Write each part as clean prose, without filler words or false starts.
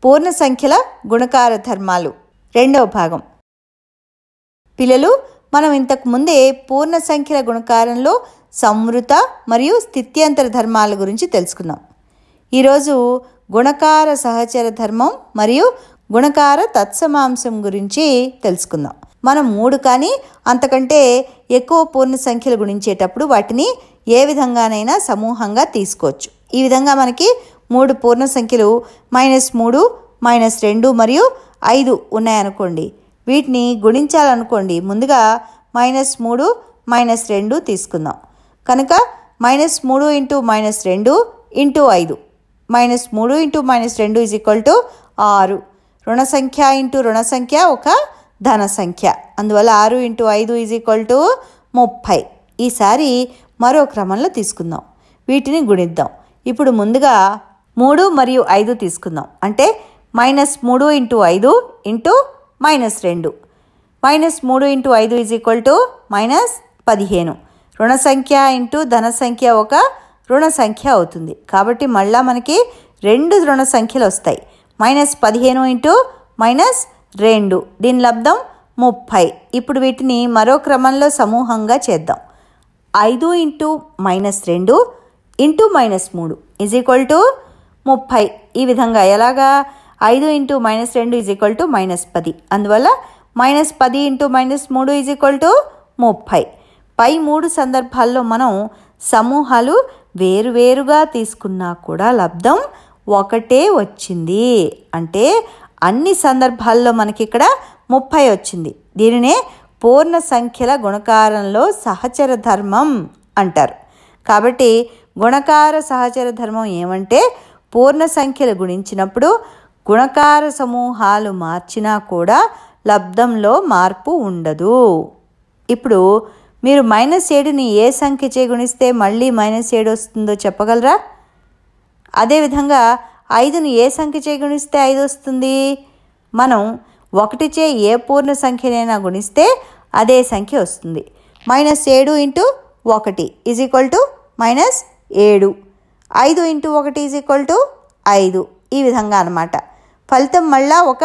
పూర్ణ సంఖ్యల గుణకార ధర్మాలు రెండవ భాగం. పిల్లలు, మనం ఇంతకు ముందే పూర్ణ సంఖ్యల గుణకారంలో సంవృత మరియు స్థిత్యంతర ధర్మాల గురించి తెలుసుకున్నాం. ఈరోజు గుణకార సహచర ధర్మం మరియు గుణకార తత్సమాంశం గురించి తెలుసుకుందాం. మనం 3 కానీ అంతకంటే ఎక్కువ పూర్ణ సంఖ్యలు గుణించేటప్పుడు వాటిని ఏ విధంగానైనా సమూహంగా తీసుకోవచ్చు. ఈ విధంగా మనకి 3 పూర్ణ సంఖ్యలు -3, -2 మరియు 5 ఉన్నాయనుకోండి. వీటిని గుణించాలనుకోండి, ముందుగా -3, -2 తీసుకుందాం. కనుక -3 × -2 × 5 -3 × -2 6. రుణ సంఖ్య × రుణ సంఖ్య ఒక ధన సంఖ్య, అందువల్ల 6 × 5 30. ఈసారి మరో క్రమంలో తీసుకుందాం, వీటిని గుణిద్దాం. ఇప్పుడు ముందుగా 3 మరియు 5 తీసుకుందాం. అంటే -3 × 5 × -2. -3 × 5 -15. రుణ సంఖ్య × ధన సంఖ్య ఒక రుణ సంఖ్య అవుతుంది. కాబట్టి మళ్ళా మనకి 2 రుణ సంఖ్యలు వస్తాయి. -15 × -2, దీని లబ్ధం 30. ఇప్పుడు వీటిని మరో క్రమంలో సమూహంగా చేద్దాం. 5 × -2 × -3 30. ఈ విధంగా ఎలాగా? 5 × -2 -10. అందువల్ల -10 × -3 30. పై 3 సందర్భాల్లో మనం సమూహాలు వేరువేరుగా తీసుకున్నా కూడా లబ్ధం ఒకటే వచ్చింది. అంటే అన్ని సందర్భాల్లో మనకి ఇక్కడ 30 వచ్చింది. దీనినే పూర్ణ సంఖ్యల గుణకారంలో సహచర ధర్మం అంటారు. కాబట్టి గుణకార సహచర ధర్మం ఏమంటే, పూర్ణ సంఖ్యలు గుణించినప్పుడు గుణకార సమూహాలు మార్చినా కూడా లబ్ధంలో మార్పు ఉండదు. ఇప్పుడు మీరు -7ని ఏ సంఖ్యచే గుణిస్తే మళ్ళీ -7 వస్తుందో చెప్పగలరా? అదేవిధంగా 5ని ఏ సంఖ్యచే గుణిస్తే 5 వస్తుంది? మనం 1చే ఏ పూర్ణ సంఖ్యనైనా గుణిస్తే అదే సంఖ్య వస్తుంది. -7 × 1 -7. 5 × 1 5. ఈ విధంగా అన్నమాట. ఫలితం మళ్ళా ఒక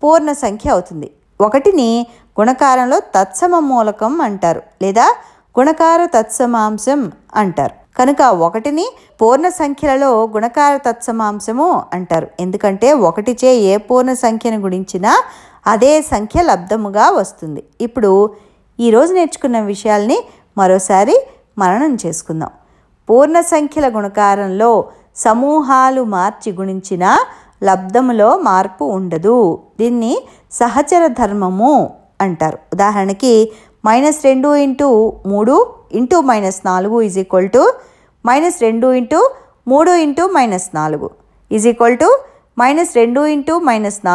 పూర్ణ సంఖ్య అవుతుంది. 1ని గుణకారంలో తత్సమ మూలకం అంటారు, లేదా గుణకార తత్సమాంశం అంటారు. కనుక 1ని పూర్ణ సంఖ్యలలో గుణకార తత్సమాంశము అంటారు. ఎందుకంటే 1చే ఏ పూర్ణ సంఖ్యను గుణించినా అదే సంఖ్య లబ్ధముగా వస్తుంది. ఇప్పుడు ఈరోజు నేర్చుకున్న విషయాల్ని మరోసారి మననం చేసుకుందాం. పూర్ణ సంఖ్యల గుణకారంలో సమూహాలు మార్చి గుణించిన లబ్ధములో మార్పు ఉండదు. దీన్ని సహచర ధర్మము అంటారు. ఉదాహరణకి -2 × 3 × -4 -2 × -3 × -4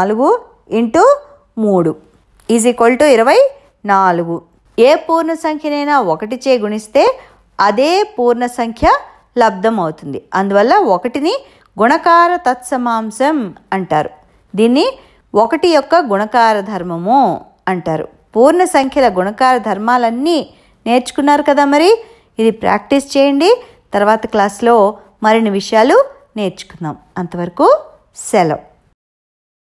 -3 24. ఏ పూర్ణ సంఖ్యనైనా 1చే గుణిస్తే అదే పూర్ణ సంఖ్య లబ్ధం అవుతుంది. అందువల్ల 1ని గుణకార తత్సమాంశం అంటారు. దీన్ని 1 యొక్క గుణకార ధర్మము అంటారు. పూర్ణ సంఖ్యల గుణకార ధర్మాలన్నీ నేర్చుకున్నారు కదా. మరి ఇది ప్రాక్టీస్ చేయండి. తర్వాత క్లాస్లో మరిన్ని విషయాలు నేర్చుకుందాం. అంతవరకు సెలవు.